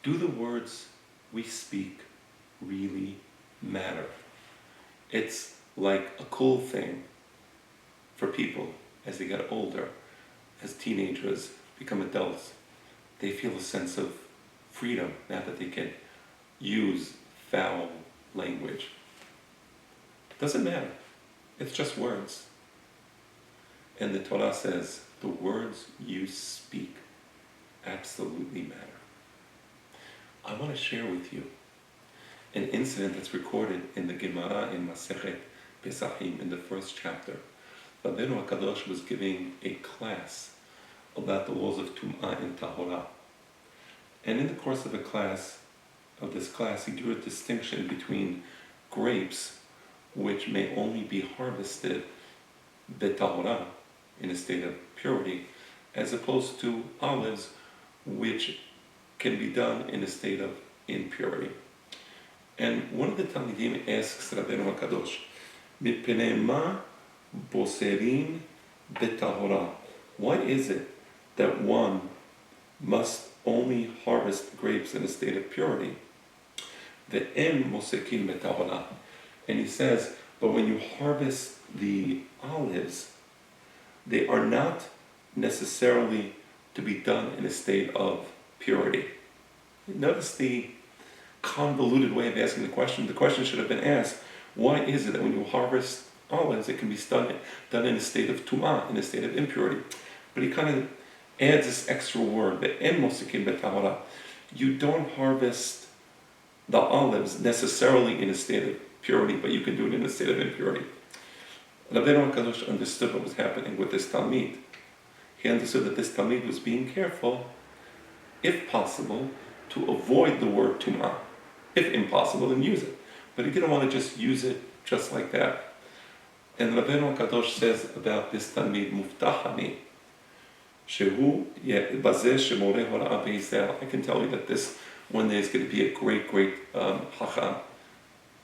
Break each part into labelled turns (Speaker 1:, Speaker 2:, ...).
Speaker 1: Do the words we speak really matter? It's like a cool thing for people as they get older, as teenagers become adults. They feel a sense of freedom now that they can use foul language. Doesn't matter. It's just words. And the Torah says the words you speak absolutely matter. I want to share with you an incident that's recorded in the Gemara in Masechet Pesachim in the first chapter. Rabbeinu HaKadosh was giving a class about the laws of Tum'ah and Tahorah. And in the course of this class, he drew a distinction between grapes, which may only be harvested betahorah, in a state of purity, as opposed to olives, which can be done in a state of impurity. And one of the Talmidim asks Rabbeinu HaKadosh, "Mipnei ma boserin betahorah?" Why is it that one must only harvest grapes in a state of purity? Ve'en mosekin betahorah. And he says, but when you harvest the olives, they are not necessarily to be done in a state of purity. Notice the convoluted way of asking the question. The question should have been asked, why is it that when you harvest olives, it can be done in a state of tum'ah, in a state of impurity? But he kind of adds this extra word, the en mosikin betahorah. You don't harvest the olives necessarily in a state of purity, but you can do it in a state of impurity. Rabbeinu HaKadosh understood what was happening with this Talmid. He understood that this Talmid was being careful, if possible, to avoid the word tum'ah. If impossible, then use it. But he didn't want to just use it just like that. And Rabbeinu HaKadosh says about this Talmid, Muftahani, Shehu bazeh shemoreh hora'ah be'Yisrael. I can tell you that this one day is going to be a great Chacham.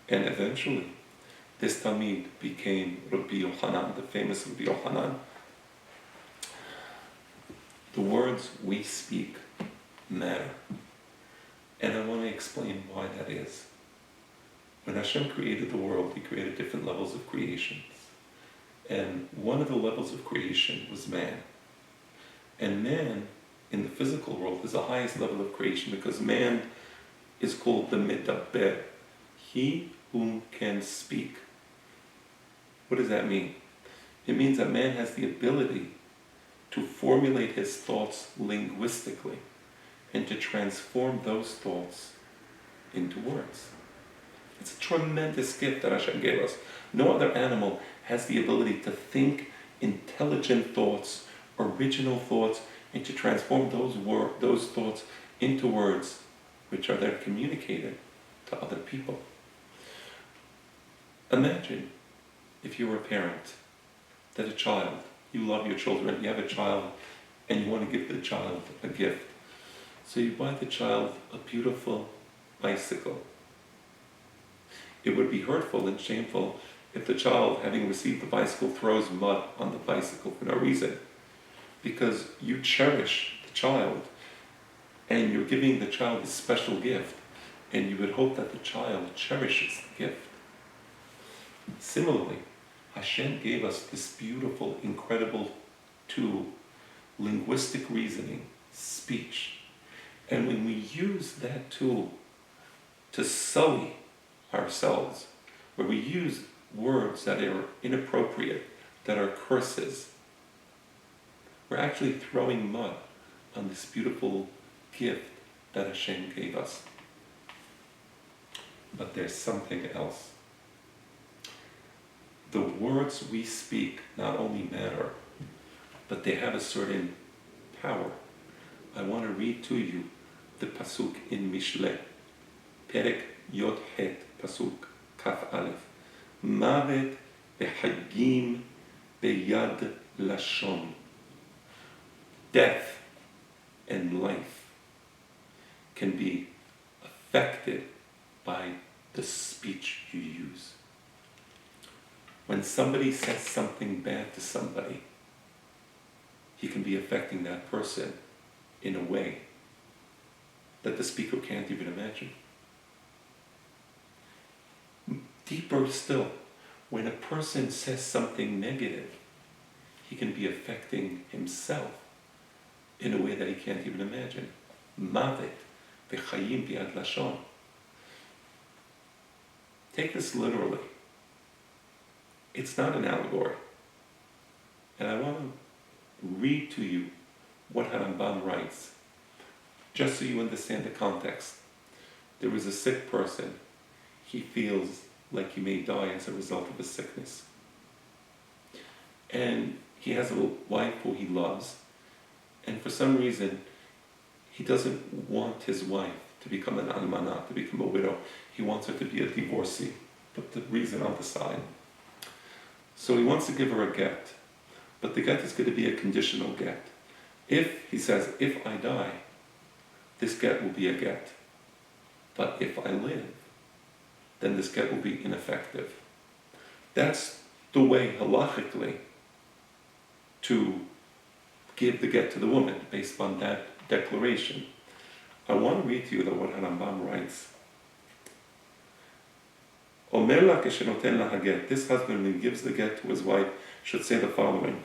Speaker 1: And eventually, this Talmid became Rabbi Yochanan, the famous Rabbi Yochanan. The words we speak matter. And I want to explain why that is. When Hashem created the world, He created different levels of creations. And one of the levels of creation was man. And man, in the physical world, is the highest level of creation because man is called the Medaber, he whom can speak. What does that mean? It means that man has the ability to formulate his thoughts linguistically and to transform those thoughts into words. It's a tremendous gift that Hashem gave us. No other animal has the ability to think intelligent thoughts, original thoughts, and to transform those thoughts into words which are then communicated to other people. Imagine if you were a parent, that a child, you love your children, you have a child, and you want to give the child a gift. So you buy the child a beautiful bicycle. It would be hurtful and shameful if the child, having received the bicycle, throws mud on the bicycle for no reason. Because you cherish the child, and you're giving the child a special gift, and you would hope that the child cherishes the gift. Similarly, Hashem gave us this beautiful, incredible tool, linguistic reasoning, speech. And when we use that tool to sully ourselves, where we use words that are inappropriate, that are curses, we're actually throwing mud on this beautiful gift that Hashem gave us. But there's something else. The words we speak not only matter, but they have a certain power. I want to read to you the pasuk in Mishle, Perek Yod Het, pasuk Kaf Aleph. Mavet behagim beyad lashon. Death and life can be affected by the speech you use. When somebody says something bad to somebody, he can be affecting that person in a way that the speaker can't even imagine. Deeper still, when a person says something negative, he can be affecting himself in a way that he can't even imagine. Mavet v'chayim bi'ad lashon. Take this literally. It's not an allegory. And I want to read to you what Harambam writes, just so you understand the context. There is a sick person. He feels like he may die as a result of his sickness. And he has a wife who he loves, and for some reason, he doesn't want his wife to become an almanah, to become a widow. He wants her to be a divorcee. Put the reason on the side. So he wants to give her a get, but the get is going to be a conditional get. If, he says, if I die, this get will be a get. But if I live, then this get will be ineffective. That's the way, halachically, to give the get to the woman, based on that declaration. I want to read to you though what Harambam writes. Omer la keshenoten la haget. This husband, when he gives the get to his wife, should say the following: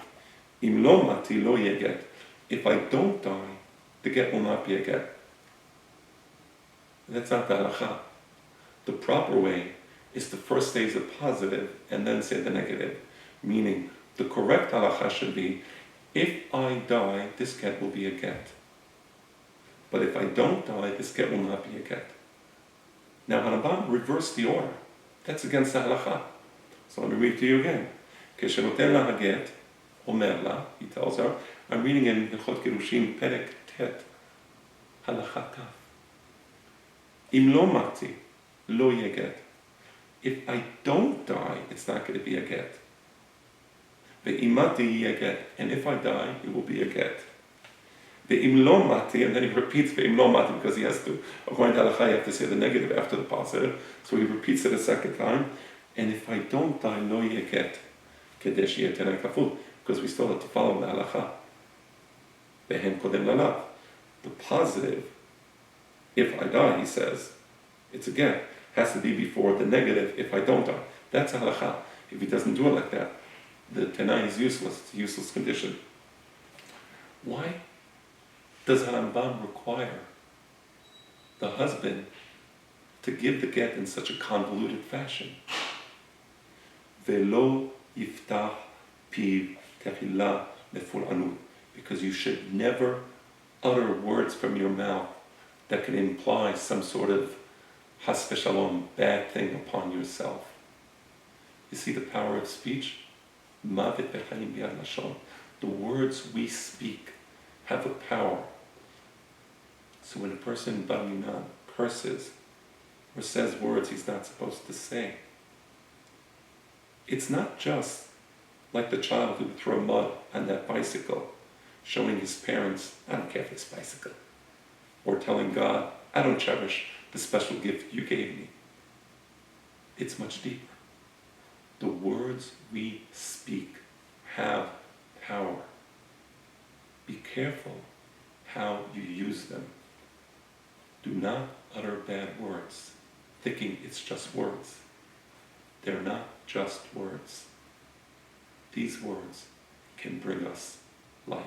Speaker 1: Im lo mati lo ye get. If I don't die, the get will not be a get. That's not the halacha. The proper way is to first say the positive and then say the negative. Meaning, the correct halacha should be, if I die, this get will be a get. But if I don't die, this get will not be a get. Now, Harambam reversed the order. That's against the halacha. So let me read to you again. Keshenoten la haget, omer la, he tells her, I'm reading in Hilchot Kirushim, Perek Tet, halacha kaf. Im lo mati, lo ye get. If I don't die, it's not going to be a get. Ve'im mati ye get. And if I die, it will be a get. Ve'im lo mati, and then he repeats ve'im lo mati because he has to, according to halacha, you have to say the negative after the positive. So he repeats it a second time. And if I don't die, lo ye get. Kedesh ye tenai kaful. Because we still have to follow the halacha. Ve'hen kodem lalav. The positive, if I die, he says, it's a get, has to be before the negative, if I don't die. That's a halacha. If he doesn't do it like that, the tenai is useless. It's a useless condition. Why does Harambam require the husband to give the get in such a convoluted fashion? Velo yiftach piv tefillah meful'anu. Because you should never utter words from your mouth that can imply some sort of has v'shalom, bad thing upon yourself. You see the power of speech? Mavet v'chayim bi'ad lashon. The words we speak have a power. So when a person baminan curses or says words he's not supposed to say, it's not just like the child who would throw mud on that bicycle, showing his parents, I don't care for this bicycle, or telling God, I don't cherish the special gift you gave me. It's much deeper. The words we speak have power. Be careful how you use them. Do not utter bad words, thinking it's just words. They're not just words. These words can bring us life.